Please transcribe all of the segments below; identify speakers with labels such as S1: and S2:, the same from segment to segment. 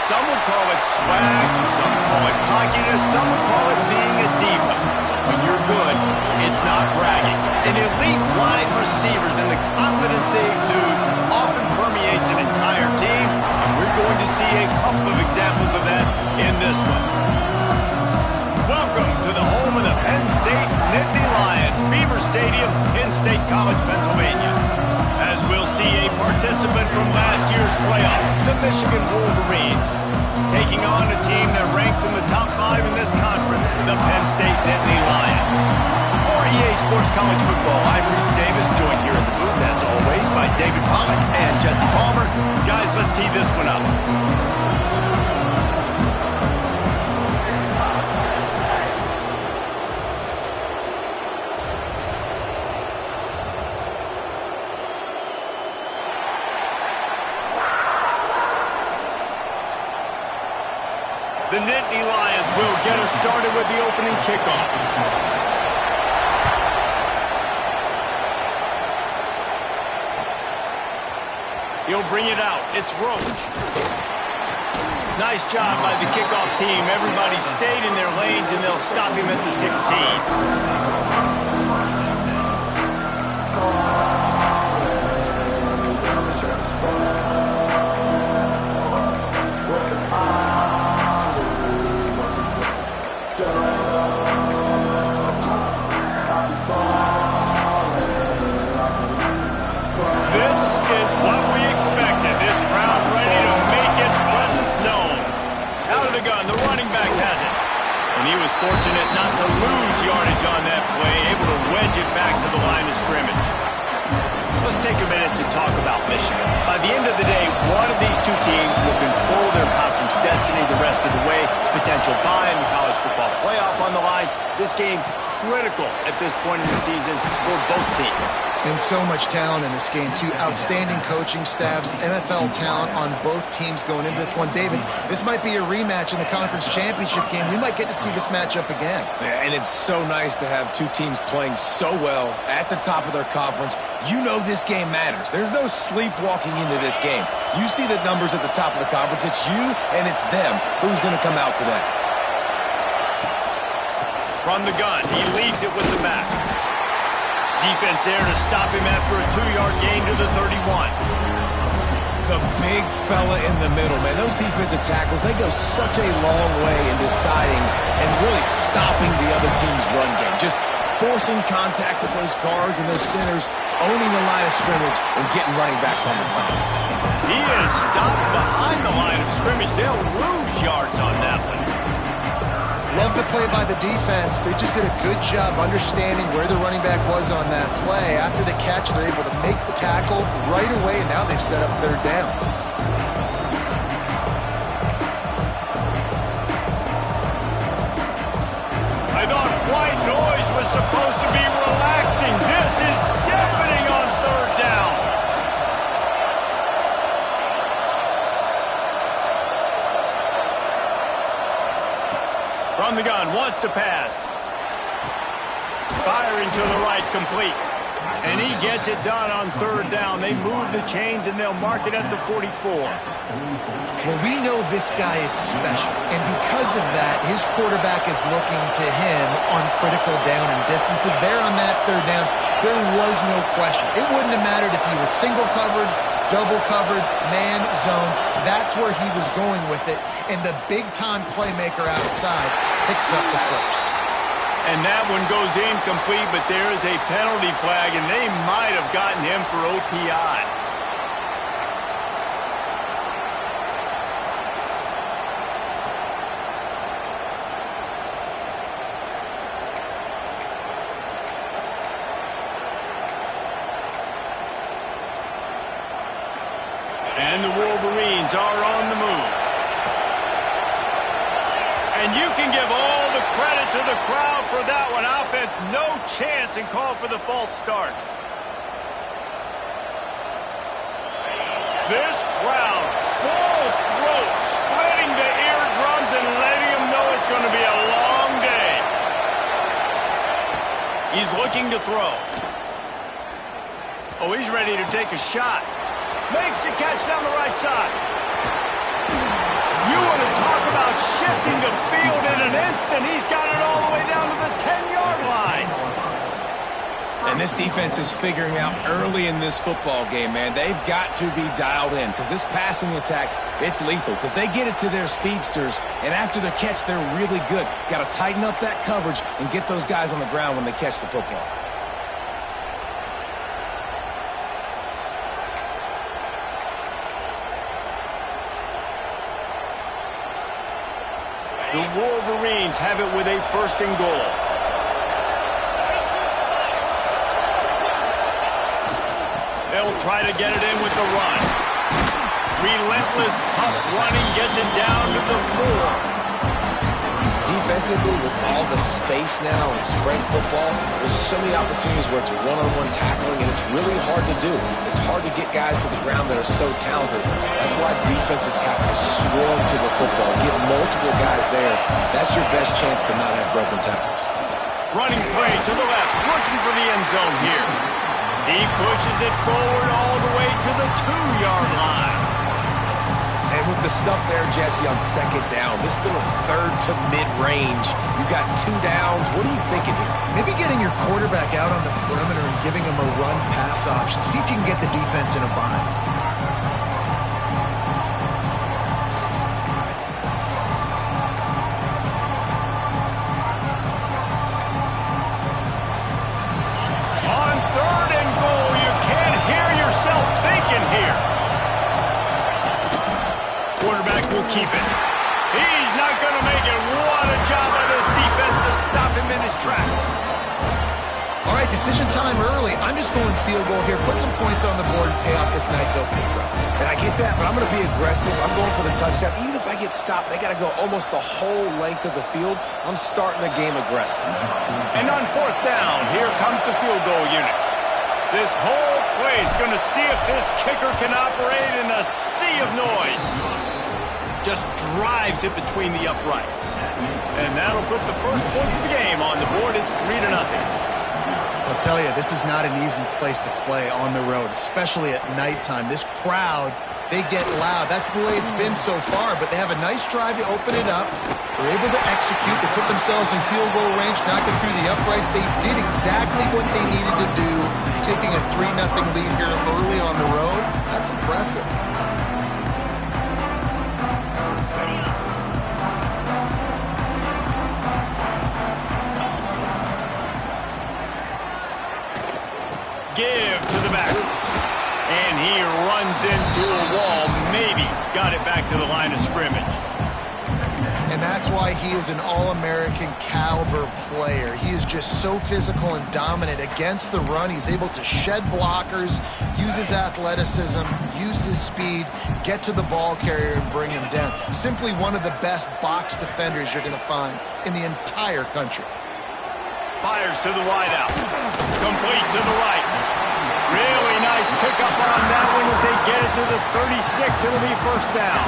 S1: Some would call it swag, some call it cockiness, some would call it being a diva. But when you're good, it's not bragging. And elite wide receivers and the confidence they exude often permeates an entire team, and we're going to see a couple of examples of that in this one. Welcome to the home of the Penn State Nittany Lions, Beaver Stadium in State College, Pennsylvania. As we'll see a participant from last year's playoff, the Michigan Wolverines, taking on a team that ranks in the top 5 in this conference, the Penn State Nittany Lions. For EA Sports College Football, I'm Reese Davis, joined here in the booth, as always, by David Pollack and Jesse Palmer. Guys, let's tee this one up. The Nittany Lions will get us started with the opening kickoff. He'll bring it out. It's Roach. Nice job by the kickoff team. Everybody stayed in their lanes, and they'll stop him at the 16. He was fortunate not to lose yardage on that play, able to wedge it back to the line of scrimmage. Let's take a minute to talk about Michigan. By the end of the day, one of these two teams will control their conference destiny the rest of the way. Potential bye in the college football playoff on the line. This game critical at this point in the season for both teams.
S2: And so much talent in this game, too. Outstanding coaching staffs, NFL talent on both teams going into this one. David, this might be a rematch in the conference championship game. We might get to see this matchup again.
S3: Yeah, and it's so nice to have two teams playing so well at the top of their conference. You know this game matters. There's no sleepwalking into this game. You see the numbers at the top of the conference. It's you and it's them. Who's going to come out today?
S1: From the gun, he leads it with the back. Defense there to stop him after a 2-yard gain to the 31.
S3: The big fella in the middle, man. Those defensive tackles, they go such a long way in deciding and really stopping the other team's run game. Just forcing contact with those guards and those centers, owning the line of scrimmage and getting running backs on the ground.
S1: He is stopped behind the line of scrimmage. They'll lose yards on that one.
S2: Love the play by the defense. They just did a good job understanding where the running back was on that play. After the catch, they're able to make the tackle right away, and now they've set up third down.
S1: I thought white noise was supposed to be relaxing. This is deafening on third down. From the gun, wants to pass. Firing to the right, complete. And he gets it done on third down. They move the chains, and they'll mark it at the 44.
S2: Well, we know this guy is special, and because of that, his quarterback is looking to him on critical down and distances. There on that third down, there was no question. It wouldn't have mattered if he was single covered, double covered, man, zone. That's where he was going with it, and the big-time playmaker outside picks up the first.
S1: And that one goes incomplete, but there is a penalty flag, and they might have gotten him for OPI. And the Wolverines are on the move. And you can give all the credit to the crowd for that one. Offense, no chance, and call for the false start. This crowd, full throat, splitting the eardrums and letting them know it's going to be a long day. He's looking to throw. Oh, he's ready to take a shot. Makes the catch down the right side. You want to talk about shifting the field in an instant. He's got it all the way down to the 10-yard line.
S3: And this defense is figuring out early in this football game, man. They've got to be dialed in because this passing attack, it's lethal because they get it to their speedsters, and after the catch, they're really good. Got to tighten up that coverage and get those guys on the ground when they catch the football.
S1: The Wolverines have it with a 1st and goal. They'll try to get it in with the run. Relentless, tough running gets it down to the 4.
S3: Defensively, with all the space now in spread football, there's so many opportunities where it's one-on-one tackling, and it's really hard to do. It's hard to get guys to the ground that are so talented. That's why defenses have to swarm to the football, get multiple guys there. That's your best chance to not have broken tackles.
S1: Running play to the left, looking for the end zone here. He pushes it forward all the way to the 2-yard line.
S3: And with the stuff there, Jesse, on 2nd down, this little 3rd to mid-range, you got 2 downs. What are you thinking here?
S2: Maybe getting your quarterback out on the perimeter and giving him a run-pass option. See if you can get the defense in a bind.
S1: On 3rd and goal, you can't hear yourself thinking here. Quarterback will keep it. He's not going to make it. What a job by this defense to stop him in his tracks.
S2: All right, decision time early. I'm just going field goal here. Put some points on the board and pay off this nice opening run.
S3: And I get that, but I'm going to be aggressive. I'm going for the touchdown. Even if I get stopped, they got to go almost the whole length of the field. I'm starting the game aggressive.
S1: And on 4th down, here comes the field goal unit. This whole play is going to see if this kicker can operate in a sea of noise. Just drives it between the uprights. And that'll put the first points of the game on the board. It's 3-0.
S2: I'll tell you, this is not an easy place to play on the road, especially at nighttime. This crowd, they get loud. That's the way it's been so far, but they have a nice drive to open it up. They're able to execute. They put themselves in field goal range, knock it through the uprights. They did exactly what they needed to do, taking a 3-0 lead here early on the road. That's impressive.
S1: Give to the back. And he runs into a wall. Maybe got it back to the line of scrimmage.
S2: And that's why he is an All-American caliber player. He is just so physical and dominant against the run. He's able to shed blockers, use his athleticism, use his speed, get to the ball carrier and bring him down. Simply one of the best box defenders you're going to find in the entire country.
S1: Fires to the wide out. Complete to the right. Really nice pickup on that one as they get it to the 36. It'll be 1st down.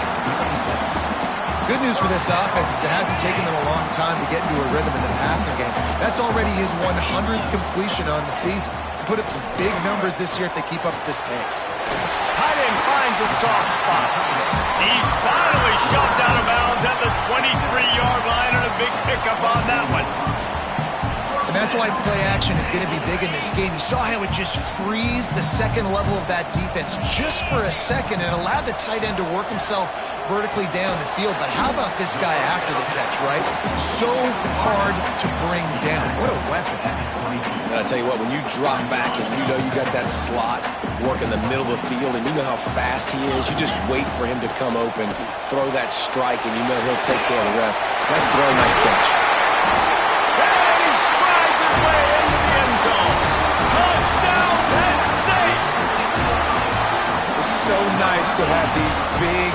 S2: Good news for this offense is it hasn't taken them a long time to get into a rhythm in the passing game. That's already his 100th completion on the season. Put up some big numbers this year if they keep up at this pace.
S1: Tight end finds a soft spot. He's finally shoved out of bounds at the 23-yard line, and a big pickup on that one.
S2: And that's why play action is going to be big in this game. You saw how it just frees the second level of that defense just for a second and allowed the tight end to work himself vertically down the field. But how about this guy after the catch, right? So hard to bring down. What a weapon.
S3: And I tell you what, when you drop back and you know you got that slot work in the middle of the field and you know how fast he is, you just wait for him to come open, throw that strike, and you know he'll take care of the rest. Nice throw, nice catch.
S1: Way into the end zone. Touchdown, Penn State!
S3: It's so nice to have these big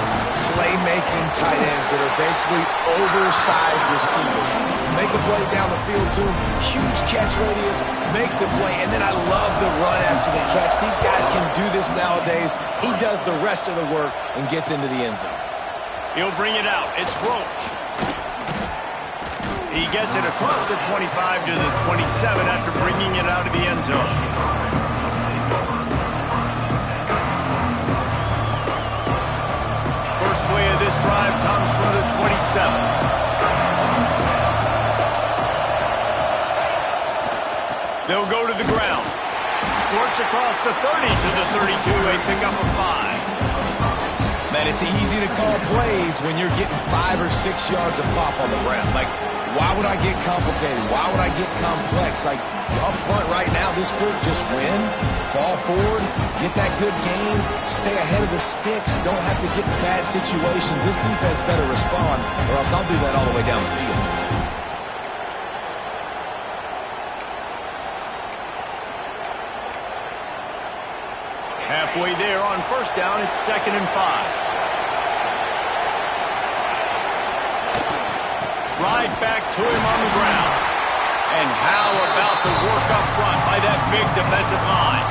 S3: playmaking tight ends that are basically oversized receivers. Make a play down the field to him, huge catch radius, makes the play, and then I love the run after the catch. These guys can do this nowadays. He does the rest of the work and gets into the end zone.
S1: He'll bring it out. It's Roach. He gets it across the 25 to the 27 after bringing it out of the end zone. First play of this drive comes from They'll go to the ground. Squirts across the 30 to the 32, a pickup of 5.
S3: Man, it's easy to call plays when you're getting 5 or 6 yards of pop on the ground. Like, why would I get complicated? Why would I get complex? Like, up front right now, this group just win, fall forward, get that good game, stay ahead of the sticks, don't have to get in bad situations. This defense better respond, or else I'll do that all the way down the field.
S1: Halfway there on first down, it's 2nd and 5. Right back to him on the ground. And how about the work up front by that big defensive line?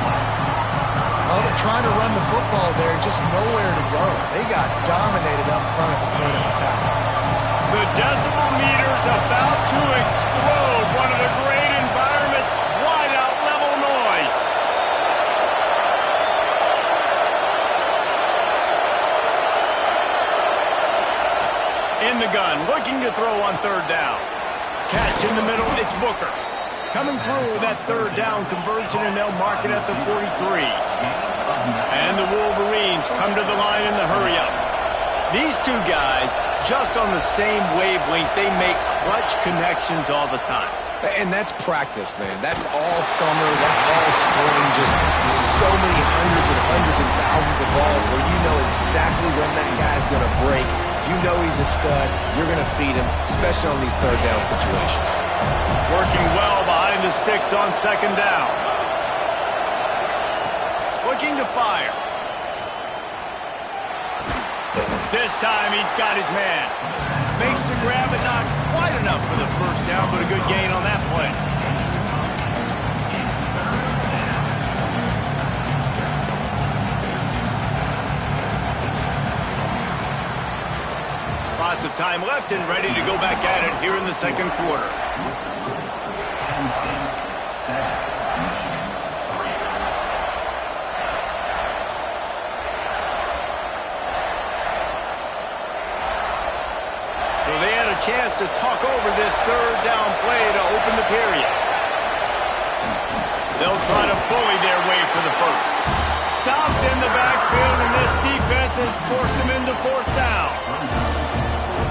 S2: Well, they're trying to run the football there, just nowhere to go. They got dominated up front at the point of attack.
S1: The decibel meter's about to explode. One of the great environments, wide out level noise. In the gun, looking to throw on 3rd down. Catch in the middle, it's Booker. Coming through that 3rd down conversion, and they'll mark it at the 43. And the Wolverines come to the line in the hurry-up. These two guys, just on the same wavelength, they make clutch connections all the time.
S3: And that's practice, man. That's all summer. That's all spring. Just so many hundreds and thousands of balls where you know exactly when that guy's going to break. You know he's a stud. You're going to feed him, especially on these 3rd down situations.
S1: Working well behind the sticks on 2nd down. Looking to fire. This time he's got his man. Makes the grab, but not quite enough for the 1st down, but a good gain on that play. Lots of time left and ready to go back at it here in the 2nd quarter. So they had a chance to talk over this 3rd down play to open the period. They'll try to bully their way for the 1st. Stopped in the backfield, and this defense has forced them into 4th down.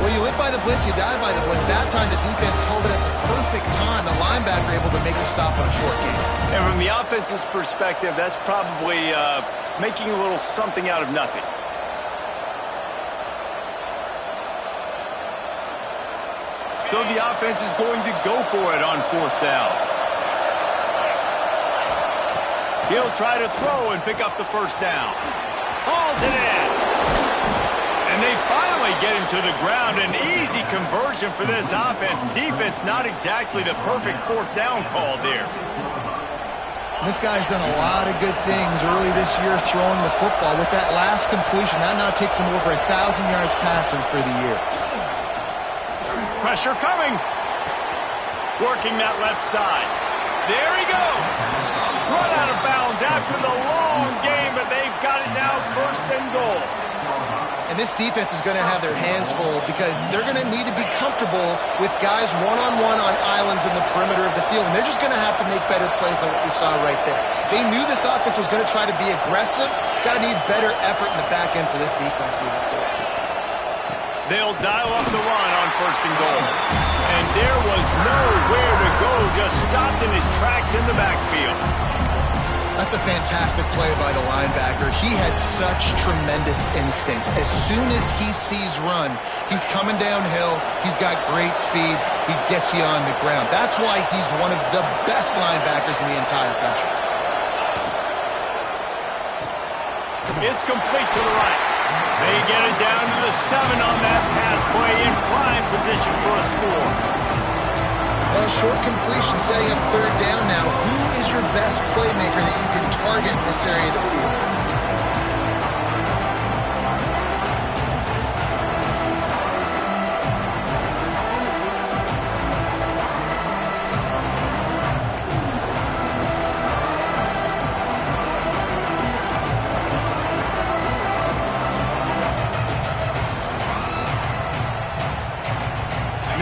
S2: Well, you live by the blitz, you die by the blitz. That time the defense called it at the perfect time. The linebacker able to make a stop on a short game.
S1: And from the offense's perspective, that's probably making a little something out of nothing. So the offense is going to go for it on 4th down. He'll try to throw and pick up the 1st down. Hauls it in. And they finally get him to the ground. An easy conversion for this offense. Defense not exactly the perfect 4th down call there.
S2: This guy's done a lot of good things early this year throwing the football. With that last completion, that now takes him over 1,000 yards passing for the year.
S1: Pressure coming. Working that left side. There he goes. Run out of bounds after the long game, but they've got it now 1st and goal.
S2: And this defense is going to have their hands full because they're going to need to be comfortable with guys one-on-one on islands in the perimeter of the field. And they're just going to have to make better plays than what we saw right there. They knew this offense was going to try to be aggressive. Got to need better effort in the back end for this defense moving forward.
S1: They'll dial up the run on 1st and goal. And there was nowhere to go, just stopped in his tracks in the backfield.
S2: That's a fantastic play by the linebacker. He has such tremendous instincts. As soon as he sees run, he's coming downhill. He's got great speed. He gets you on the ground. That's why he's one of the best linebackers in the entire country.
S1: It's complete to the right. They get it down to the 7 on that pass play, in prime position for a score.
S2: Well, short completion setting up 3rd down now. Who is your best playmaker that you can target in this area of the field?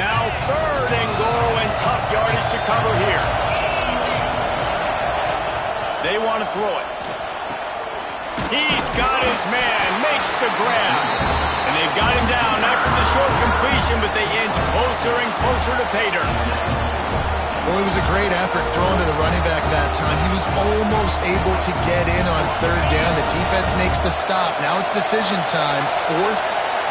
S1: Now 3rd and goal, and tough yardage to cover here. They want to throw it. He's got his man, makes the grab. And they've got him down after the short completion, but they inch closer and closer to pay dirt.
S2: Well, it was a great effort thrown to the running back that time. He was almost able to get in on third down. The defense makes the stop. Now it's decision time. Fourth,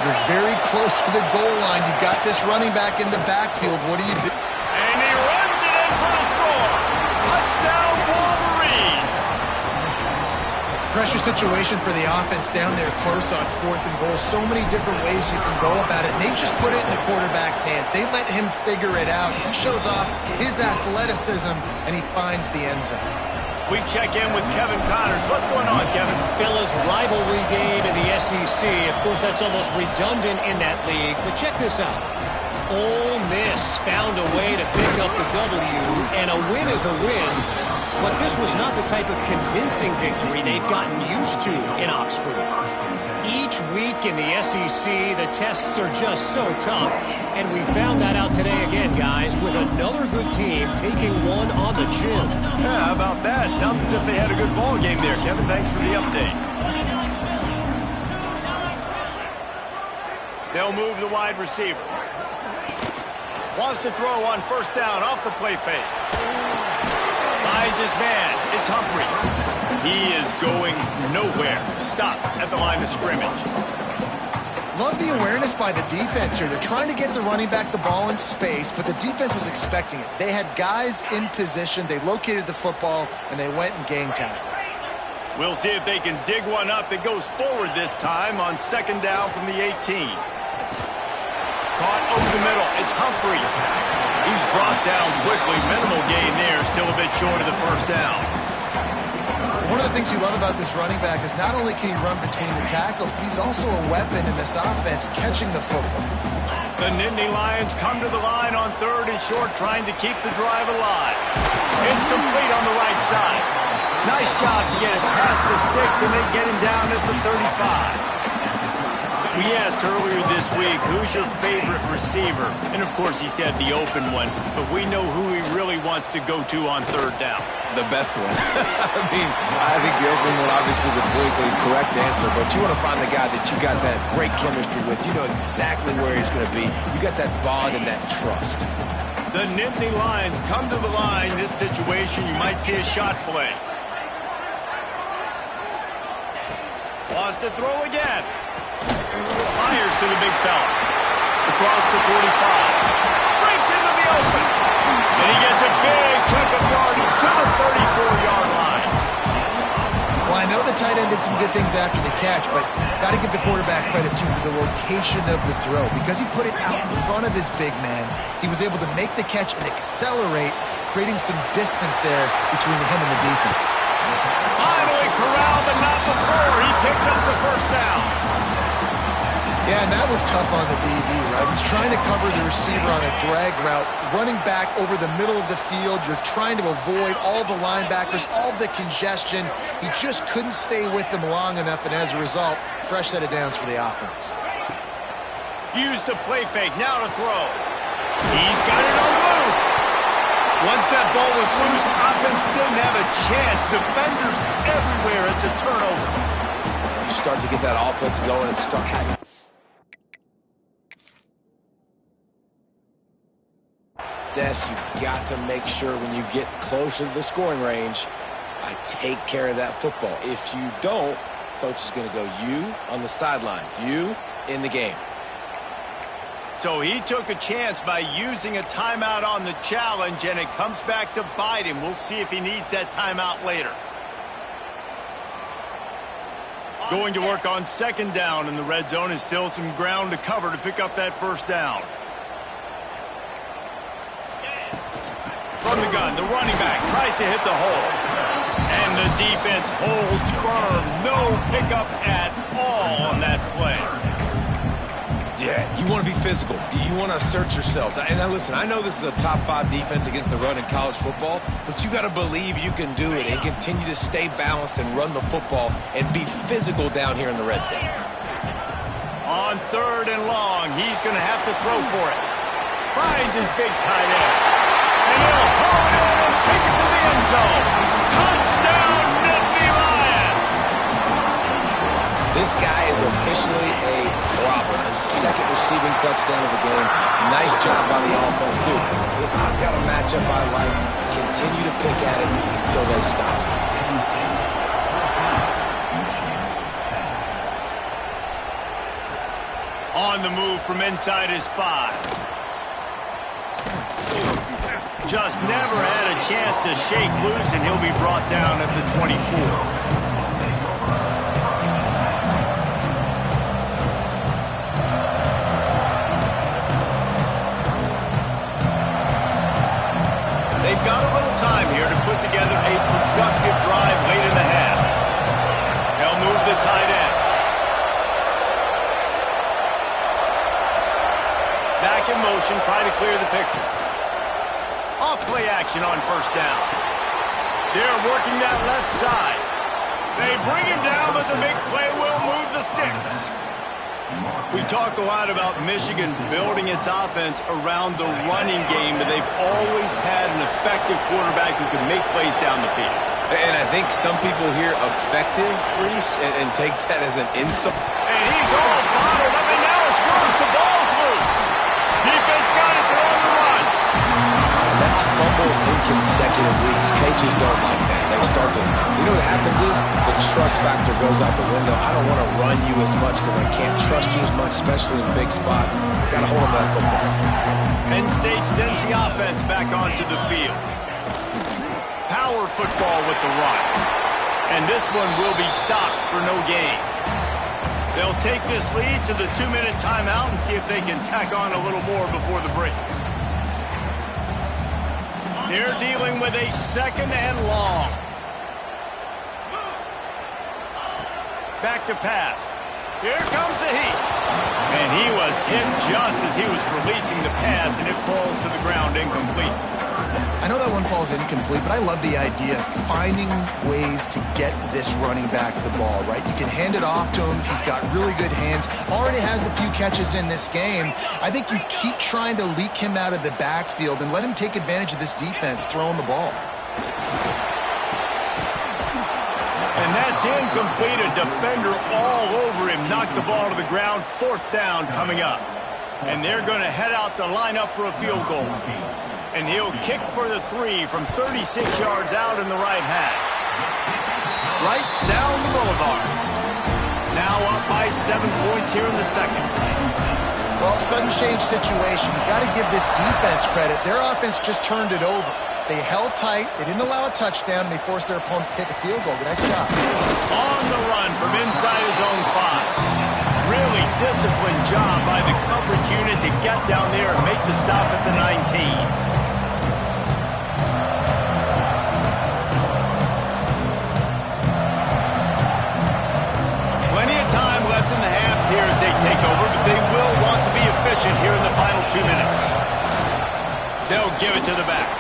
S2: you're very close to the goal line. You've got this running back in the backfield. What do you do?
S1: And he runs it in for the score. Touchdown, Wolverines.
S2: Pressure situation for the offense down there close on fourth and goal. So many different ways you can go about it. And they just put it in the quarterback's hands. They let him figure it out. He shows off his athleticism, and he finds the end zone.
S1: We check in with Kevin Connors. What's going on, Kevin?
S4: Fellas, rivalry game in the SEC. Of course, that's almost redundant in that league. But check this out. Ole Miss found a way to pick up the W, and a win is a win. But this was not the type of convincing victory they've gotten used to in Oxford. Each week in the SEC, the tests are just so tough. And we found that out today again, guys, with another good team taking one on the chin.
S1: Yeah, how about that? Sounds as if they had a good ball game there, Kevin. Thanks for the update. They'll move the wide receiver. Wants to throw on first down off the play fake. Finds his man. It's Humphries. He is going nowhere. Stop at the line of scrimmage.
S2: Love the awareness by the defense here. They're trying to get the running back the ball in space, but the defense was expecting it. They had guys in position. They located the football, and they went and gang tackled.
S1: We'll see if they can dig one up that goes forward this time on second down from the 18. Caught over the middle. It's Humphries. He's brought down quickly. Minimal gain there. Still a bit short of the first down.
S2: One of the things you love about this running back is not only can he run between the tackles, but he's also a weapon in this offense catching the football.
S1: The Nittany Lions come to the line on third and short, trying to keep the drive alive. It's complete on the right side. Nice job to get it past the sticks, and they get him down at the 35. We asked earlier this week, who's your favorite receiver? And, of course, he said the open one. But we know who he really wants to go to on third down.
S3: The best one. I think the open one, obviously the politically correct answer, but you want to find the guy that you got that great chemistry with. You know exactly where he's going to be. You got that bond and that trust.
S1: The Nittany Lions come to the line. This situation, you might see a shot play. Wants to throw again. Fires to the big fella. Across the 45. Breaks into the open. And he gets a big chunk of yardage to the 34-yard line.
S2: Well, I know the tight end did some good things after the catch, but got to give the quarterback credit, too, for the location of the throw. Because he put it out in front of his big man, he was able to make the catch and accelerate, creating some distance there between him and the defense.
S1: Finally corralled, but not before. He picks up the first down.
S2: Yeah, and that was tough on the DB, right? He's trying to cover the receiver on a drag route, running back over the middle of the field. You're trying to avoid all the linebackers, all the congestion. He just couldn't stay with them long enough, and as a result, fresh set of downs for the offense.
S1: Use the play fake, now to throw. He's got it on the move. Once that ball was loose, offense didn't have a chance. Defenders everywhere. It's a turnover.
S3: You start to get that offense going and start having... Zest, you've got to make sure when you get closer to the scoring range, I take care of that football. If you don't, coach is going to go you on the sideline, you in the game.
S1: So he took a chance by using a timeout on the challenge, and it comes back to bite him. We'll see if he needs that timeout later. Going to work on second down in the red zone, is still some ground to cover to pick up that first down. From the gun, the running back tries to hit the hole. And the defense holds firm. No pickup at all on that play.
S3: Yeah, you want to be physical. You want to assert yourselves. And now listen, I know this is a top 5 defense against the run in college football, but you got to believe you can do it and continue to stay balanced and run the football and be physical down here in the red zone.
S1: On third and long, he's going to have to throw for it. Finds his big tight end. And he'll hold it and take it to the end zone. Touchdown,
S3: This guy is officially a problem. His second receiving touchdown of the game. Nice job by the offense. Dude, if I've got a matchup I like, continue to pick at it until they stop.
S1: On the move from inside his 5. Just never had a chance to shake loose, and he'll be brought down at the 24. They've got a little time here to put together a productive drive late in the half. They'll move the tight end. Back in motion, try to clear the picture. Off play action on first down. They're working that left side. They bring him down, but the big play will move the sticks. We talk a lot about Michigan building its offense around the running game, but they've always had an effective quarterback who can make plays down the field.
S3: And I think some people hear effective, Reese, and take that as an insult.
S1: And he's all bottled up, and now it's worse. The ball's loose. Defense got it. They're on the run.
S3: That's fumbles in consecutive weeks. Coaches don't like that. They start to, you know what happens is the trust factor goes out the window. I don't want to run you as much because I can't trust you as much, especially in big spots. Got to hold on to that football.
S1: Penn State sends the offense back onto the field. Power football with the run. And this one will be stopped for no gain. They'll take this lead to the 2-minute timeout and see if they can tack on a little more before the break. They're dealing with a 2nd and long. Back to pass. Here comes the heat. And he was hit just as he was releasing the pass, and it falls to the ground incomplete.
S2: I know that one falls incomplete, but I love the idea of finding ways to get this running back the ball, right? You can hand it off to him. He's got really good hands. Already has a few catches in this game. I think you keep trying to leak him out of the backfield and let him take advantage of this defense throwing the ball.
S1: And that's incomplete. A defender all over him. Knocked the ball to the ground. 4th down coming up. And they're going to head out to line up for a field goal. And he'll kick for the 3 from 36 yards out in the right hash. Right down the boulevard. Now up by 7 points here in the second.
S2: Well, sudden change situation. You got to give this defense credit. Their offense just turned it over. They held tight. They didn't allow a touchdown, and they forced their opponent to take a field goal. But nice job.
S1: On the run from inside his own 5. Really disciplined job by the coverage unit to get down there and make the stop at the 19. Here as they take over, but they will want to be efficient here in the final 2 minutes. They'll give it to the back.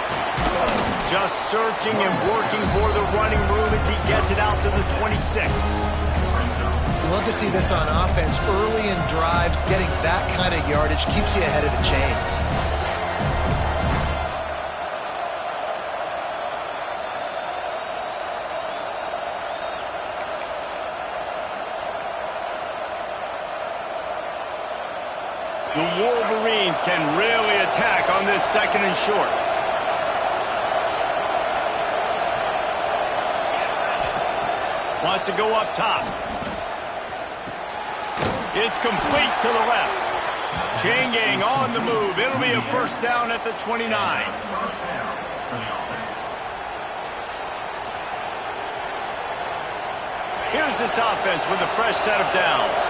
S1: Just searching and working for the running room as he gets it out to the 26.
S2: You love to see this on offense. Early in drives, getting that kind of yardage keeps you ahead of the chains.
S1: The Wolverines can really attack on this 2nd and short. Wants to go up top. It's complete to the left. Chain gang on the move. It'll be a 1st down at the 29. Here's this offense with a fresh set of downs.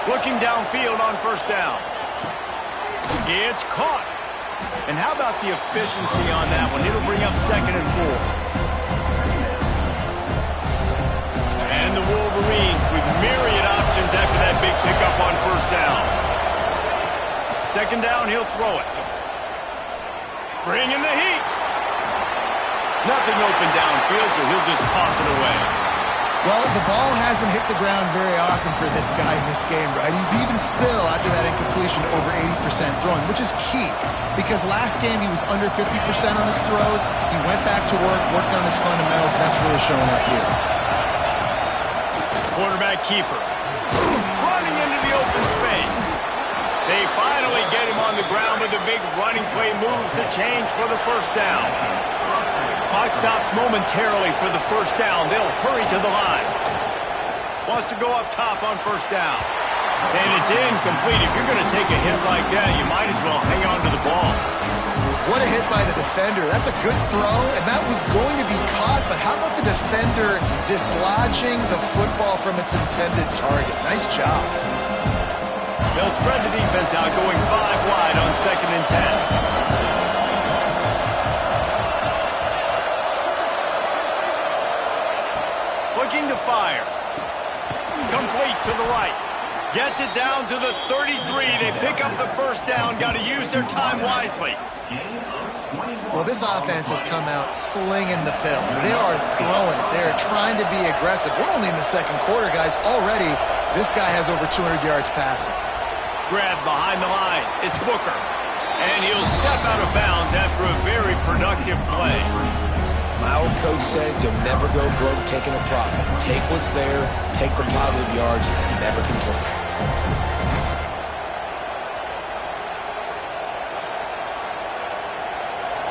S1: Looking downfield on 1st down. It's caught. And how about the efficiency on that one? It'll bring up 2nd and 4. And the Wolverines with myriad options after that big pickup on 1st down. 2nd down, he'll throw it. Bringing the heat. Nothing open downfield, so he'll just toss it away.
S2: Well, the ball hasn't hit the ground very often for this guy in this game, right? He's even still, after that incompletion, over 80% throwing, which is key. Because last game, he was under 50% on his throws. He went back to work, worked on his fundamentals, and that's really showing up here.
S1: Quarterback keeper. Running into the open space. They finally get him on the ground with a big running play moves the change for the first down. Clock stops momentarily for the first down. They'll hurry to the line. Wants to go up top on first down. And it's incomplete. If you're going to take a hit like that, you might as well hang on to the ball.
S2: What a hit by the defender. That's a good throw, and that was going to be caught, but how about the defender dislodging the football from its intended target? Nice job.
S1: They'll spread the defense out, going 5 wide on 2nd and 10. Looking to fire. Complete to the right. Gets it down to the 33. They pick up the first down. Got to use their time wisely.
S2: Well, this offense has come out slinging the pill. They are throwing it. They are trying to be aggressive. We're only in the second quarter, guys. Already, this guy has over 200 yards passing.
S1: Grab behind the line. It's Booker. And he'll step out of bounds after a very productive play.
S3: My old coach said you'll never go broke taking a profit. Take what's there, take the positive yards, and never complain.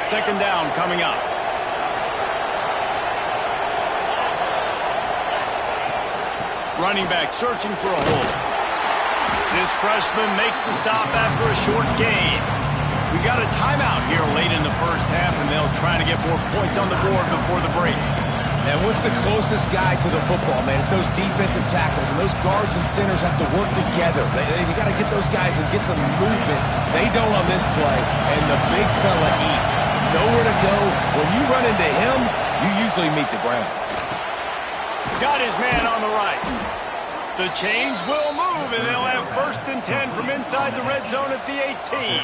S1: Second down coming up. Running back searching for a hole. This freshman makes the stop after a short gain. We got a timeout here late in the first half, and they'll try to get more points on the board before the break.
S3: And what's the closest guy to the football, man? It's those defensive tackles, and those guards and centers have to work together. They got to get those guys and get some movement. They don't on this play, and the big fella eats. Nowhere to go. When you run into him, you usually meet the ground.
S1: Got his man on the right. The chains will move, and they'll have 1st and 10 from inside the red zone at the 18.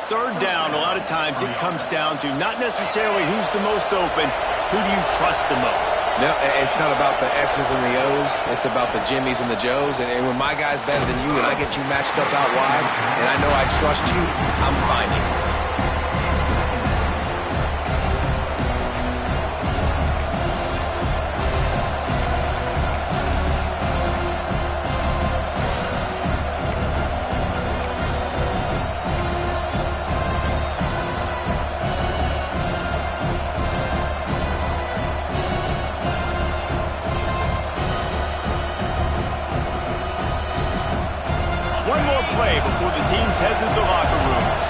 S1: Third down, a lot of times it comes down to not necessarily who's the most open, who do you trust the most?
S3: No, it's not about the X's and the O's. It's about the Jimmys and the Joes. And when my guy's better than you and I get you matched up out wide, and I know I trust you, I'm finding you.
S1: One more play before the teams head to the locker rooms.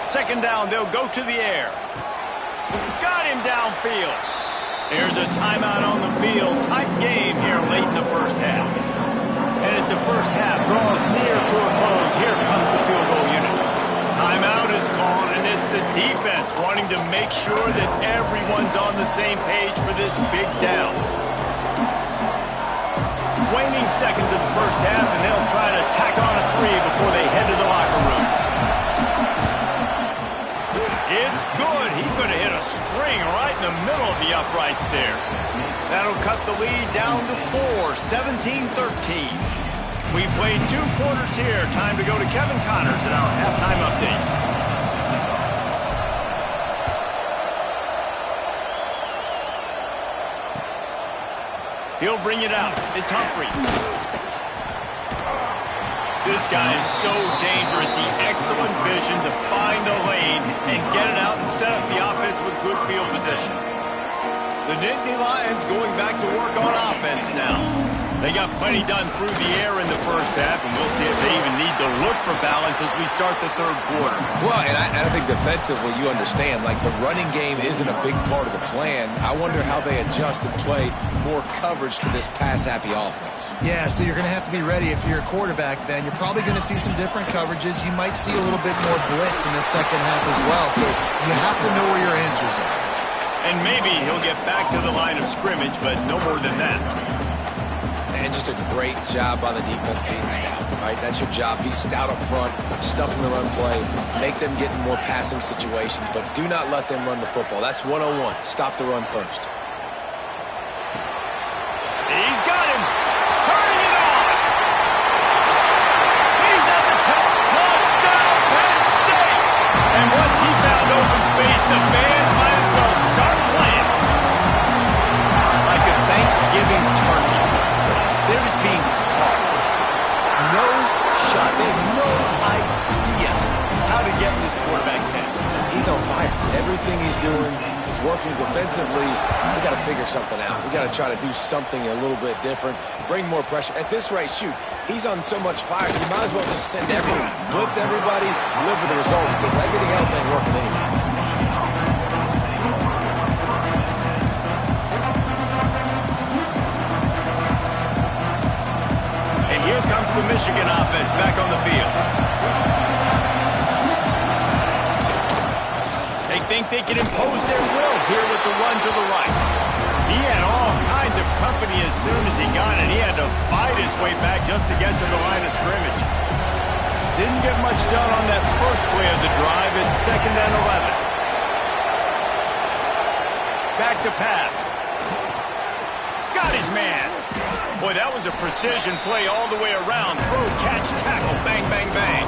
S1: Second down, they'll go to the air. Got him downfield. There's a timeout on the field. Tight game here late in the first half. And as the first half draws near to a close, here comes the field goal unit. Timeout is called, and it's the defense wanting to make sure that everyone's on the same page for this big down. Waning seconds of the first half, and they'll try to tack on a 3 before they head to the locker room. It's good. He could have hit a string right in the middle of the uprights there. That'll cut the lead down to 4, 17-13. We've played 2 quarters here. Time to go to Kevin Connors in our halftime update. He'll bring it out. It's Humphries. This guy is so dangerous. The excellent vision to find a lane and get it out and set up the offense with good field position. The Nittany Lions going back to work on offense now. They got plenty done through the air in the first half, and we'll see if they even need to look for balance as we start the third quarter.
S3: Well, and I think defensively, you understand, like the running game isn't a big part of the plan. I wonder how they adjust and play more coverage to this pass-happy offense.
S2: Yeah, so you're going to have to be ready if you're a quarterback then. You're probably going to see some different coverages. You might see a little bit more blitz in the second half as well, so you have to know where your answers are.
S1: And maybe he'll get back to the line of scrimmage, but no more than that.
S3: And just a great job by the defense being stout, right? That's your job. Be stout up front, stuff in the run play, make them get in more passing situations, but do not let them run the football. That's 101. Stop the run first.
S1: He's got him. Turning it on. the band might as well start playing.
S3: Like a Thanksgiving turkey. They're just being caught. No shot. They have no idea
S1: How to get in this quarterback's head.
S3: he's on fire. Everything he's doing is working defensively. We got to figure something out. We got to try to do something a little bit different, bring more pressure. At this rate, shoot, he's on so much fire. You might as well just send everyone, blitz everybody, live with the results, because everything else ain't working anyways.
S1: And here comes the Michigan offense back on the field. They think they can impose their will here with the run to the right. He had all kinds of company as soon as he got it. He had to fight his way back just to get to the line of scrimmage. Didn't get much done on that first play of the drive. It's 2nd and 11. Back to pass. Got his man. Boy, that was a precision play all the way around. Throw, catch, tackle, bang, bang, bang.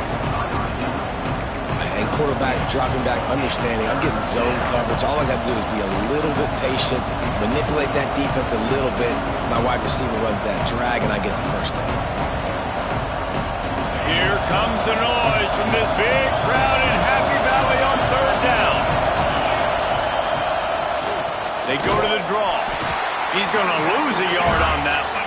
S3: And quarterback dropping back, understanding I'm getting zone coverage. All I got to do is be a little bit patient, manipulate that defense a little bit. My wide receiver runs that drag, and I get the first down.
S1: Here comes the noise from this big crowd in Happy Valley on 3rd down. They go to the draw. He's going to lose a yard on that one.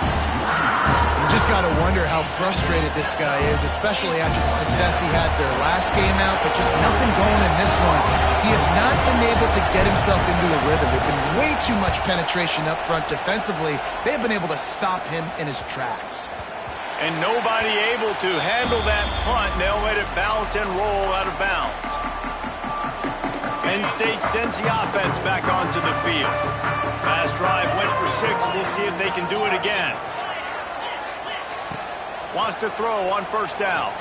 S2: You just got to wonder how frustrated this guy is, especially after the success he had their last game out, but just nothing going in this one. He has not been able to get himself into a rhythm. There's been way too much penetration up front defensively. They have been able to stop him in his tracks.
S1: And nobody able to handle that punt. They'll let it bounce and roll out of bounds. Penn State sends the offense back onto the field. Last drive went for 6. We'll see if they can do it again. Wants to throw on 1st down.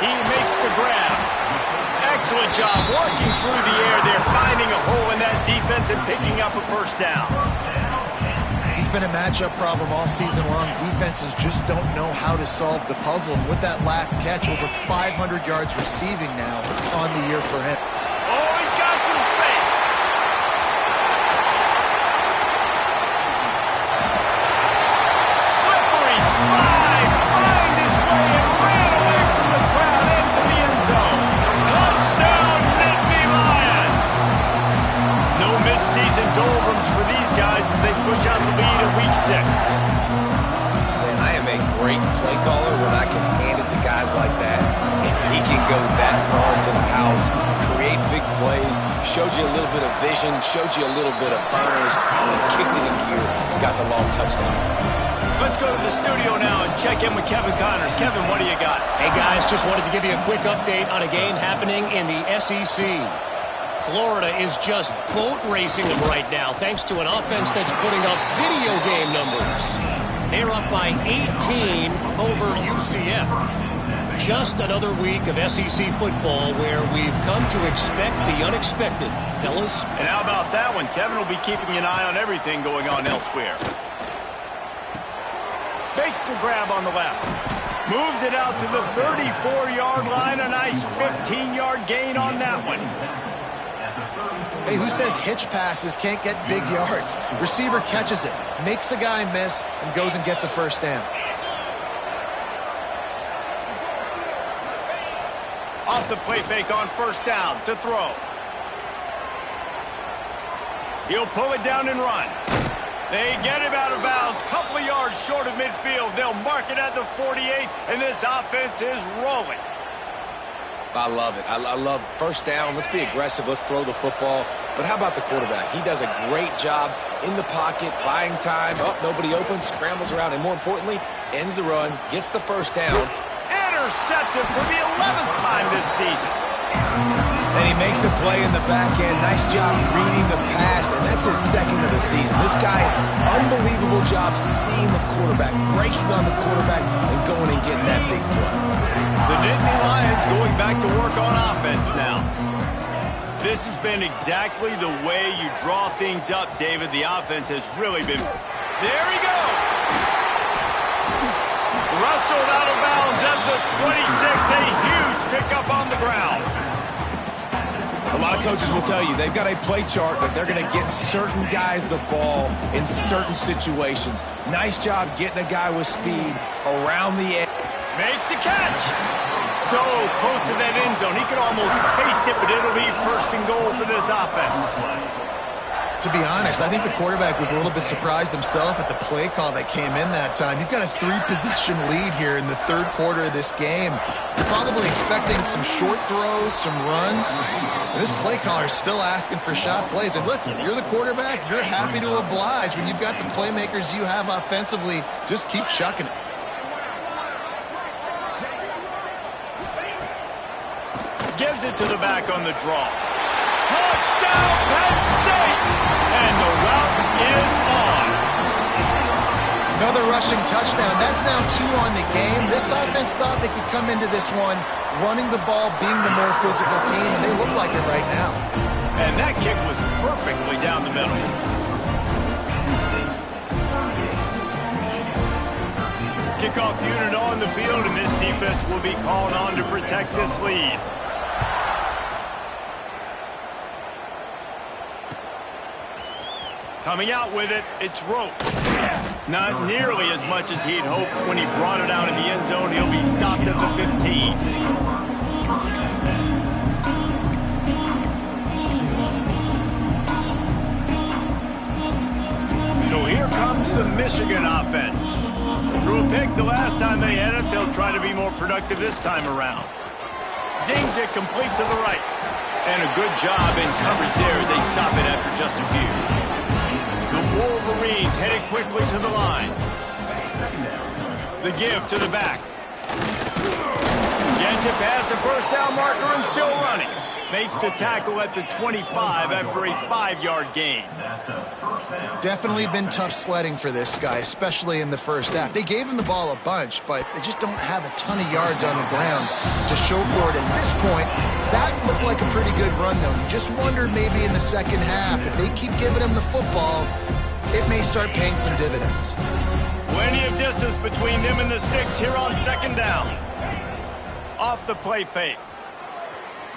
S1: He makes the grab. Excellent job working through the air there, finding a hole in that defense and picking up a 1st down.
S2: He's been a matchup problem all season long. Defenses just don't know how to solve the puzzle. And with that last catch, over 500 yards receiving now on the year for him.
S1: Oh, he's got some space. Slippery slide, find his way and ran away from the crowd into the end zone. Touchdown, Nittany Lions. No midseason doldrums for these guys as they push out the lead in Week 6.
S3: Man, I am a great play caller when I can hand it to guys like that, and he can go that far into the house, create big plays, showed you a little bit of vision, showed you a little bit of burners, and he kicked it in gear and got the long touchdown.
S1: Let's go to the studio now and check in with Kevin Connors. Kevin, what do you got?
S4: Hey, guys, just wanted to give you a quick update on a game happening in the SEC. Florida is just boat racing them right now, thanks to an offense that's putting up video game numbers. They're up by 18 over UCF. Just another week of SEC football where we've come to expect the unexpected, fellas.
S1: And how about that one? Kevin will be keeping an eye on everything going on elsewhere. Makes the grab on the left. Moves it out to the 34-yard line. A nice 15-yard gain on that one.
S2: Hey, who says hitch passes can't get big yards? Receiver catches it, makes a guy miss, and goes and gets a 1st down.
S1: Off the play fake on 1st down to throw. He'll pull it down and run. They get him out of bounds, couple of yards short of midfield. They'll mark it at the 48, and this offense is rolling.
S3: I love it. I love 1st down. Let's be aggressive. Let's throw the football. But how about the quarterback? He does a great job in the pocket, buying time. Oh, nobody open, scrambles around, and more importantly, ends the run, gets the 1st down.
S1: Intercepted for the 11th time this season.
S3: And he makes a play in the back end. Nice job reading the pass, and that's his 2nd of the season. This guy, unbelievable job seeing the quarterback, breaking on the quarterback, and going and getting that big play.
S1: The Nittany Lions going back to work on offense now. This has been exactly the way you draw things up, David. The offense has really been... There he goes! Rustled out of bounds at the 26. A huge pickup on the ground.
S3: lot of coaches will tell you they've got a play chart that they're going to get certain guys the ball in certain situations. Nice job getting a guy with speed around the edge.
S1: Makes the catch. So close to that end zone. He can almost taste it, but it'll be first and goal for this offense.
S2: To be honest, I think the quarterback was a little bit surprised himself at the play call that came in that time. You've got a 3-possession lead here in the third quarter of this game. You're probably expecting some short throws, some runs. And this play caller is still asking for shot plays. And listen, you're the quarterback. You're happy to oblige when you've got the playmakers you have offensively. Just keep chucking it.
S1: Gives it to the back on the draw. Touchdown, Penn State! And the route is on.
S2: Another rushing touchdown. That's now 2 on the game. This offense thought they could come into this one running the ball, being the more physical team, and they look like it right now.
S1: And that kick was perfectly down the middle. Kickoff unit on the field, and this defense will be called on to protect this lead. Coming out with it, it's Rote. Not nearly as much as he'd hoped when he brought it out in the end zone. He'll be stopped at the 15. So here comes the Michigan offense. Threw a pick the last time they had it. They'll try to be more productive this time around. Zings it complete to the right. And a good job in coverage there as they stop it after just a few. The Wolverines headed quickly to the line. The give to the back. Gets it past the first down marker and still running. Makes the tackle at the 25 after a 5-yard gain.
S2: Definitely been tough sledding for this guy, especially in the first half. They gave him the ball a bunch, but they just don't have a ton of yards on the ground to show for it. At this point, that looked like a pretty good run, though. You just wonder maybe in the second half, if they keep giving him the football, it may start paying some dividends.
S1: Plenty of distance between them and the sticks here on second down. Off the play fake.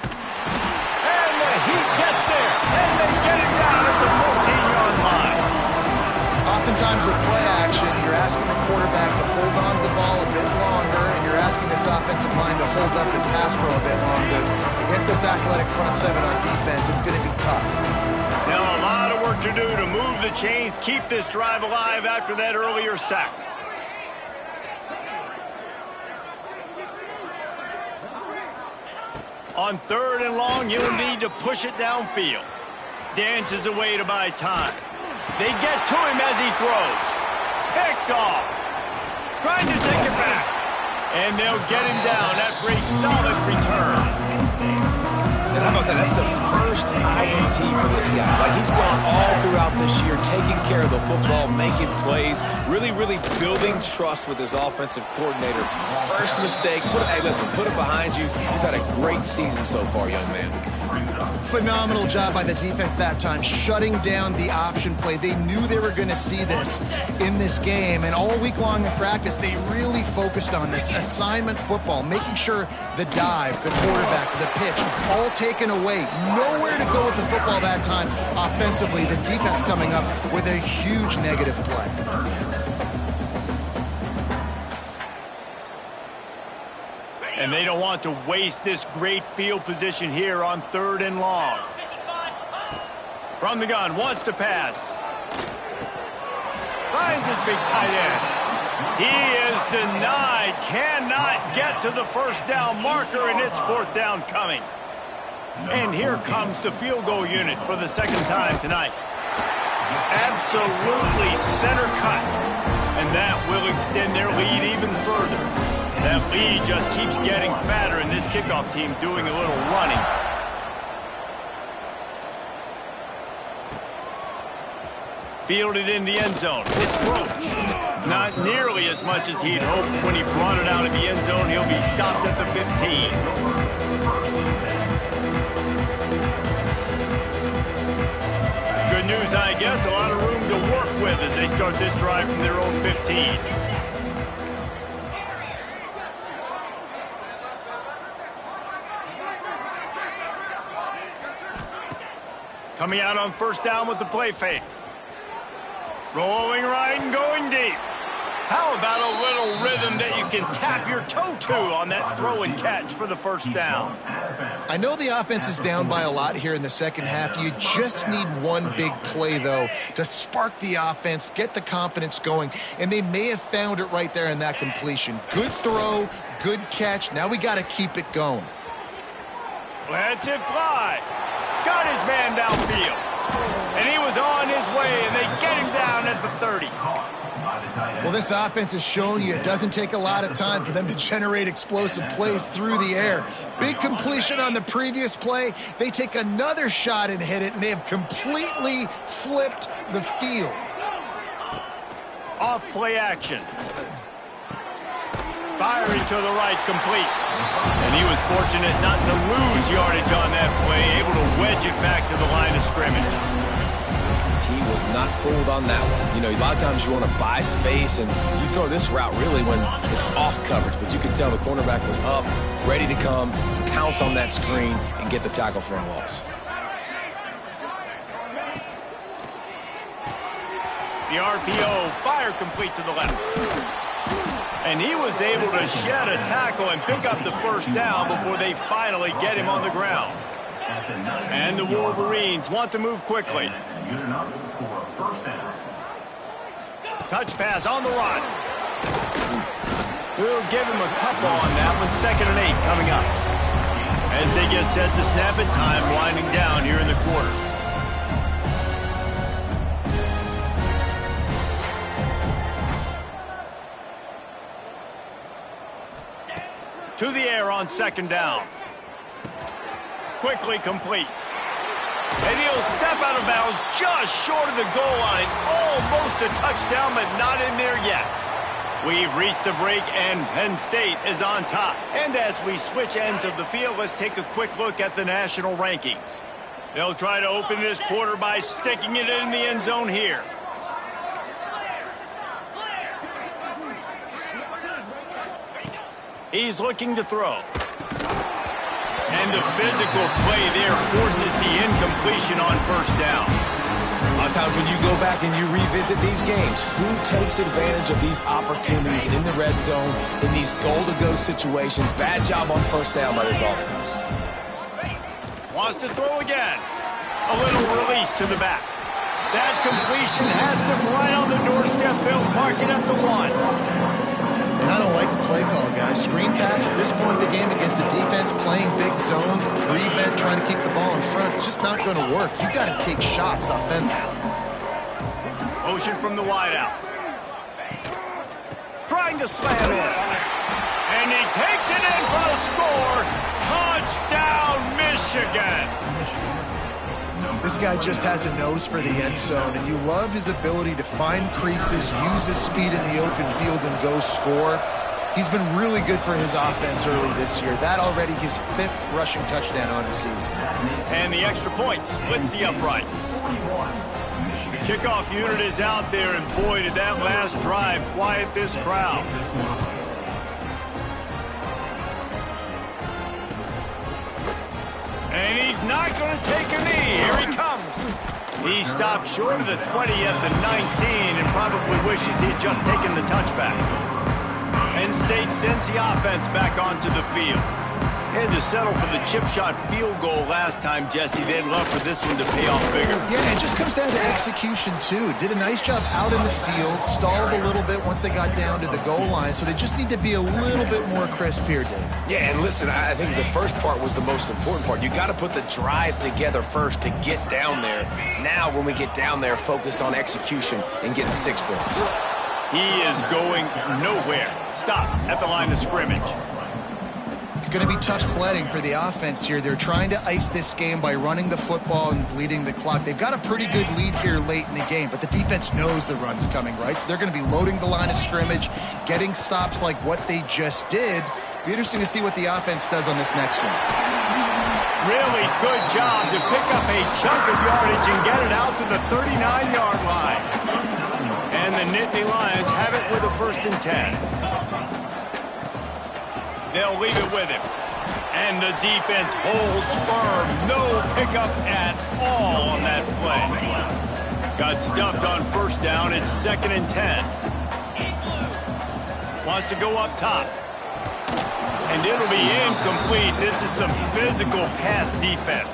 S1: And the Heat gets there, and they get it down at the 14-yard line.
S2: Oftentimes with play action, you're asking the quarterback to hold on to the ball a bit longer, and you're asking this offensive line to hold up and pass pro a bit longer. Against this athletic front seven on defense, it's going to be tough.
S1: Now a lot of work to do to move the chains, keep this drive alive after that earlier sack. On third and long, he'll need to push it downfield. Dances away to buy time. They get to him as he throws. Picked off. Trying to take it back. And they'll get him down after a solid return.
S3: And how about that? That's the first INT for this guy. Like, he's gone all throughout this year, taking care of the football, making plays, really building trust with his offensive coordinator. First mistake, hey, listen, put it behind you. You've had a great season so far, young man.
S2: Phenomenal job by the defense that time, shutting down the option play. They knew they were going to see this in this game, and all week long in practice, they really focused on this assignment football, making sure the dive, the quarterback, the pitch, all taken away. Nowhere to go with the football that time offensively. The defense coming up with a huge negative play.
S1: And they don't want to waste this great field position here on third and long. From the gun, wants to pass. Finds his big tight end. He is denied. Cannot get to the first down marker, and it's fourth down coming. And here comes the field goal unit for the second time tonight. Absolutely center cut. And that will extend their lead even further. That lead just keeps getting fatter, and this kickoff team doing a little running. Fielded in the end zone. It's Roach. Not nearly as much as he'd hoped when he brought it out of the end zone. He'll be stopped at the 15. Good news, I guess. A lot of room to work with as they start this drive from their own 15. Coming out on first down with the play fake. Rolling right and going deep. How about a little rhythm that you can tap your toe to on that throw and catch for the first down?
S2: I know the offense is down by a lot here in the second half. You just need one big play, though, to spark the offense, get the confidence going, and they may have found it right there in that completion. Good throw, good catch. Now we got to keep it going.
S1: Lets it fly. Got his man downfield. And he was on his way, and they get him down at the 30.
S2: Well, this offense has shown you it doesn't take a lot of time for them to generate explosive plays through the air. Big completion on the previous play. They take another shot and hit it, and they have completely flipped the field.
S1: Off play action. Firing to the right, complete. And he was fortunate not to lose yardage on that play, able to wedge it back to the line of scrimmage.
S3: He was not fooled on that one. You know, a lot of times you want to buy space, and you throw this route really when it's off coverage. But you can tell the cornerback was up, ready to come, pounce on that screen, and get the tackle for a loss.
S1: The RPO, fire complete to the left. And he was able to shed a tackle and pick up the first down before they finally get him on the ground. And the Wolverines want to move quickly. Touch pass on the run. We'll give him a couple on that one. 2nd and 8 coming up. As they get set to snap it, time winding down here in the quarter. To the air on 2nd down. Quickly complete. And he'll step out of bounds just short of the goal line. Almost a touchdown, but not in there yet. We've reached a break, and Penn State is on top. And as we switch ends of the field, let's take a quick look at the national rankings. They'll try to open this quarter by sticking it in the end zone here. He's looking to throw. And the physical play there forces the incompletion on first down.
S3: A lot of times when you go back and you revisit these games, who takes advantage of these opportunities in the red zone, in these goal-to-go situations? Bad job on first down by this offense.
S1: Wants to throw again. A little release to the back. That completion has them right on the doorstep. They'll mark it at the 1.
S2: And I don't like the play call, guys. Screen pass at this point of the game against the defense, playing big zones, prevent, trying to keep the ball in front. It's just not going to work. You've got to take shots offensively.
S1: Motion from the wideout. Trying to slam in. And he takes it in for the score. Touchdown, Michigan.
S2: This guy just has a nose for the end zone, and you love his ability to find creases, use his speed in the open field, and go score. He's been really good for his offense early this year. That already his 5th rushing touchdown on the season.
S1: And the extra point splits the uprights. The kickoff unit is out there, and boy, did that last drive quiet this crowd. And he's not going to take a knee. Here he comes. He stopped short of the 20 at the 19 and probably wishes he had just taken the touchback. Penn State sends the offense back onto the field. They had to settle for the chip shot field goal last time, Jesse. They'd love for this one to pay off bigger.
S2: Yeah, it just comes down to execution, too. Did a nice job out in the field, stalled a little bit once they got down to the goal line, so they just need to be a little bit more crisp here, Dave.
S3: Yeah, and listen, I think the first part was the most important part. You got to put the drive together first to get down there. Now, when we get down there, focus on execution and getting 6 points.
S1: He is going nowhere. Stop at the line of scrimmage.
S2: It's going to be tough sledding for the offense here. They're trying to ice this game by running the football and bleeding the clock. They've got a pretty good lead here late in the game, but the defense knows the run's coming, right? So they're going to be loading the line of scrimmage, getting stops like what they just did. Be interesting to see what the offense does on this next one.
S1: Really good job to pick up a chunk of yardage and get it out to the 39-yard line. And the Nittany Lions have it with a 1st and 10. They'll leave it with him. And the defense holds firm. No pickup at all on that play. Got stuffed on first down. It's 2nd and 10. Wants to go up top. And it'll be incomplete. This is some physical pass defense.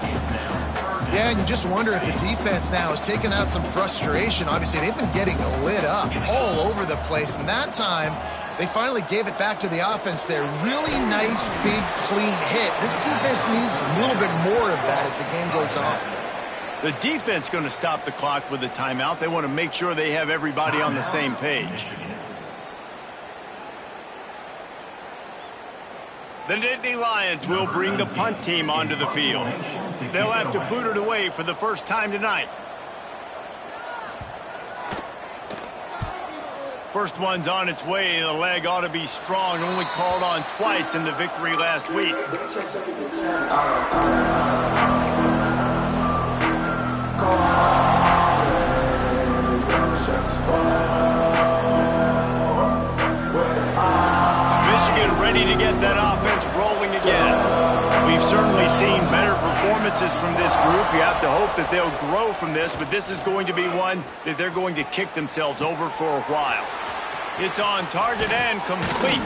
S2: Yeah, and you just wonder if the defense now has taken out some frustration. Obviously, they've been getting lit up all over the place. And that time, they finally gave it back to the offense there. Really nice, big, clean hit. This defense needs a little bit more of that as the game goes on.
S1: The defense going to stop the clock with a timeout. They want to make sure they have everybody on the same page. The Nittany Lions will bring the punt team onto the field. They'll have to boot it away for the first time tonight. First one's on its way. The leg ought to be strong. Only called on twice in the victory last week. Michigan ready to get that offense rolling again. We've certainly seen better performances from this group. You have to hope that they'll grow from this, but this is going to be one that they're going to kick themselves over for a while. It's on target and complete.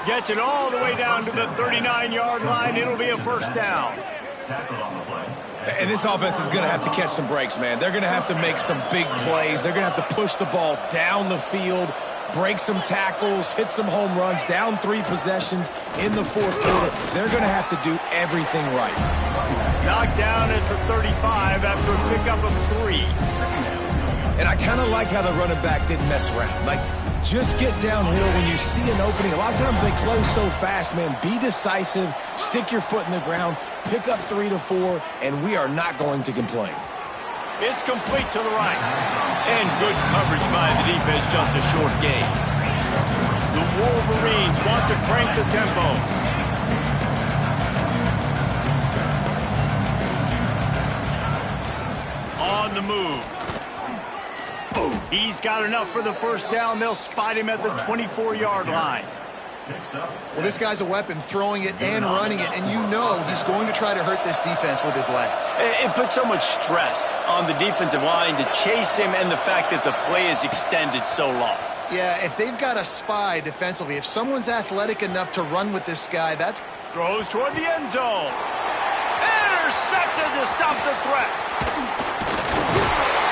S1: Gets it all the way down to the 39-yard line. It'll be a first down.
S3: And this offense is going to have to catch some breaks, man. They're going to have to make some big plays. They're going to have to push the ball down the field, break some tackles, hit some home runs, down 3 possessions in the fourth quarter. They're going to have to do everything right.
S1: Knocked down at the 35 after a pickup of 3.
S3: And I kind of like how the running back didn't mess around. Like, just get downhill when you see an opening. A lot of times they close so fast, man. Be decisive, stick your foot in the ground, pick up 3 to 4, and we are not going to complain.
S1: It's complete to the right. And good coverage by the defense, just a short gain. The Wolverines want to crank the tempo. On the move. He's got enough for the first down. They'll spot him at the 24-yard line.
S2: Well, this guy's a weapon, throwing it and running it, and you know he's going to try to hurt this defense with his legs.
S1: It puts so much stress on the defensive line to chase him and the fact that the play is extended so long.
S2: Yeah, if they've got a spy defensively, if someone's athletic enough to run with this guy, that's...
S1: Throws toward the end zone. Intercepted to stop the threat.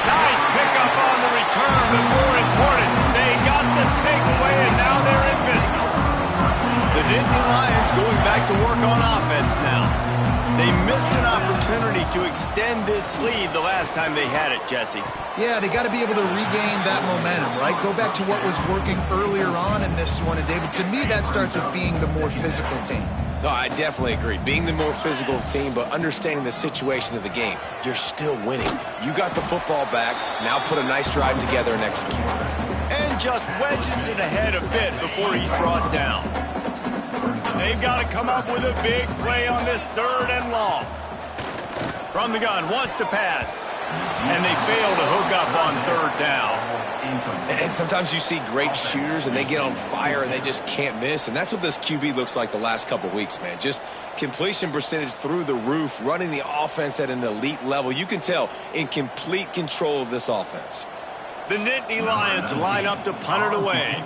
S1: Nice pickup on the return, but more important, they got the takeaway, and now they're in business. The Nittany Lions going back to work on offense now. They missed an opportunity to extend this lead the last time they had it, Jesse.
S2: Yeah, they got to be able to regain that momentum, right? Go back to what was working earlier on in this one. And, David, to me, that starts with being the more physical team.
S3: No, I definitely agree. Being the more physical team, but understanding the situation of the game. You're still winning. You got the football back. Now put a nice drive together and execute.
S1: And just wedges it ahead a bit before he's brought down. They've got to come up with a big play on this 3rd and long. From the gun, wants to pass. And they fail to hook up on 3rd down.
S3: And sometimes you see great shooters and they get on fire and they just can't miss. And that's what this QB looks like the last couple weeks, man. Just completion percentage through the roof, running the offense at an elite level. You can tell in complete control of this offense.
S1: The Nittany Lions line up to punt it away.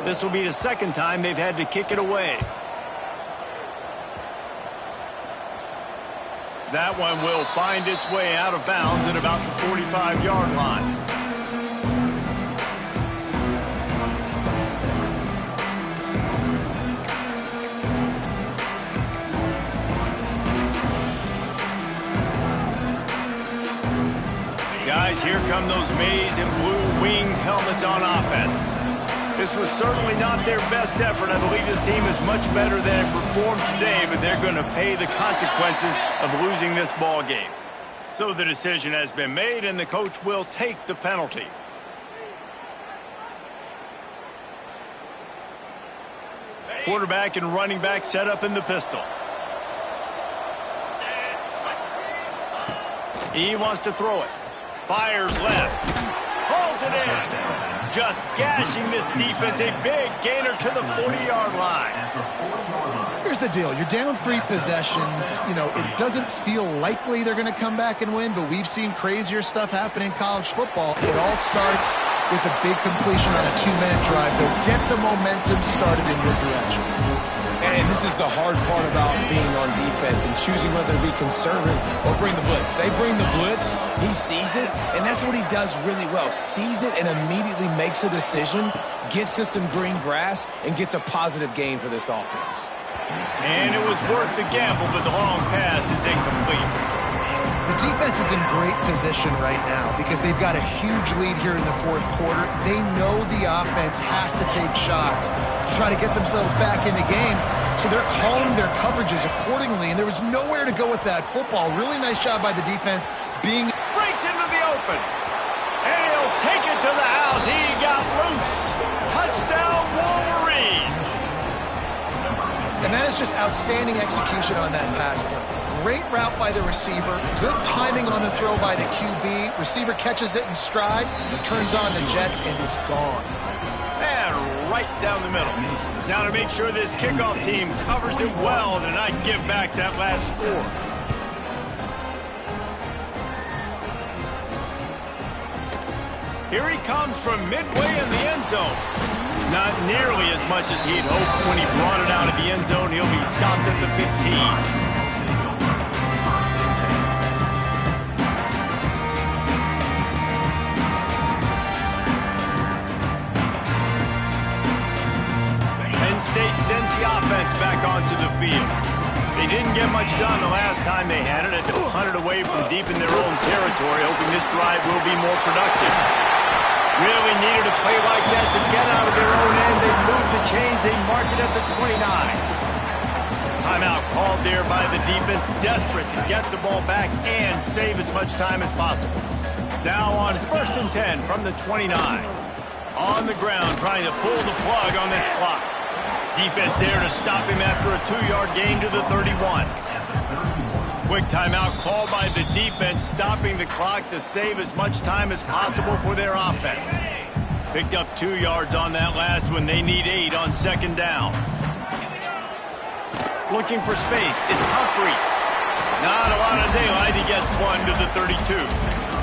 S1: This will be the 2nd time they've had to kick it away. That one will find its way out of bounds at about the 45-yard line. Guys, here come those maize and blue wing helmets on offense. This was certainly not their best effort. I believe this team is much better than it performed today, but they're going to pay the consequences of losing this ball game. So the decision has been made, and the coach will take the penalty. Quarterback and running back set up in the pistol. He wants to throw it. Fires left. Pulls it in. just gashing this defense. A big gainer to the 40-yard line.
S2: Here's the deal. You're down 3 possessions. You know, it doesn't feel likely they're going to come back and win, but we've seen crazier stuff happen in college football. It all starts with a big completion on a 2-minute drive. They'll get the momentum started in your direction.
S3: And this is the hard part about being on defense and choosing whether to be conservative or bring the blitz. They bring the blitz, he sees it, and that's what he does really well. Sees it and immediately makes a decision, gets to some green grass, and gets a positive gain for this offense.
S1: And it was worth the gamble, but the long pass is incomplete.
S2: The defense is in great position right now because they've got a huge lead here in the 4th quarter. They know the offense has to take shots to try to get themselves back in the game, so they're calling their coverages accordingly, and there was nowhere to go with that football. Really nice job by the defense being...
S1: Breaks into the open, and he'll take it to the house. He got loose. Touchdown, Wolverines.
S2: And that is just outstanding execution on that pass play. Great route by the receiver. Good timing on the throw by the QB. Receiver catches it in stride, turns on the jets, and is gone.
S1: And right down the middle. Now to make sure this kickoff team covers it well to not give back that last score. Here he comes from midway in the end zone. Not nearly as much as he'd hoped when he brought it out of the end zone. He'll be stopped at the 15. State sends the offense back onto the field. They didn't get much done the last time they had it. They hunted away from deep in their own territory, hoping this drive will be more productive. Really needed a play like that to get out of their own end. They moved the chains. They mark it at the 29. Timeout called there by the defense, desperate to get the ball back and save as much time as possible. Now on 1st and 10 from the 29. On the ground, trying to pull the plug on this clock. Defense there to stop him after a 2-yard gain to the 31. Quick timeout called by the defense, stopping the clock to save as much time as possible for their offense. Picked up 2 yards on that last one. They need 8 on 2nd down. Looking for space. It's Humphries. Not a lot of daylight. He gets 1 to the 32.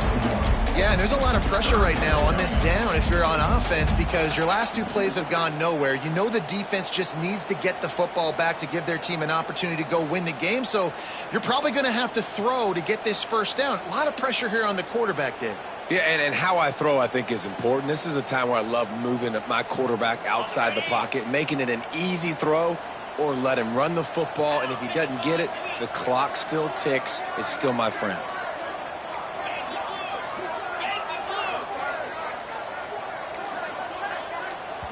S2: Yeah, and there's a lot of pressure right now on this down if you're on offense because your last 2 plays have gone nowhere. You know the defense just needs to get the football back to give their team an opportunity to go win the game, so you're probably going to have to throw to get this 1st down. A lot of pressure here on the quarterback, Dave.
S3: Yeah, and how I throw, I think, is important. This is a time where I love moving my quarterback outside the pocket, making it an easy throw, or let him run the football, and if he doesn't get it, the clock still ticks. It's still my friend.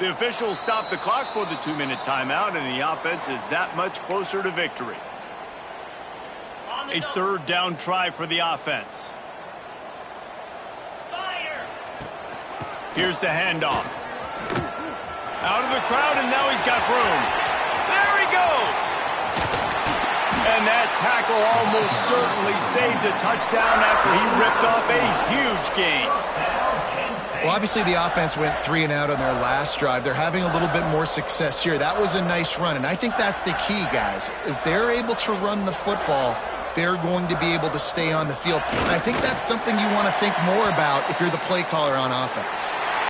S1: The officials stop the clock for the 2-minute timeout, and the offense is that much closer to victory. A 3rd down try for the offense. Here's the handoff. Out of the crowd, and now he's got room. There he goes! And that tackle almost certainly saved a touchdown after he ripped off a huge gain.
S2: Well, obviously the offense went 3 and out on their last drive. They're having a little bit more success here. That was a nice run, and I think that's the key, guys. If they're able to run the football, they're going to be able to stay on the field. And I think that's something you want to think more about if you're the play caller on offense.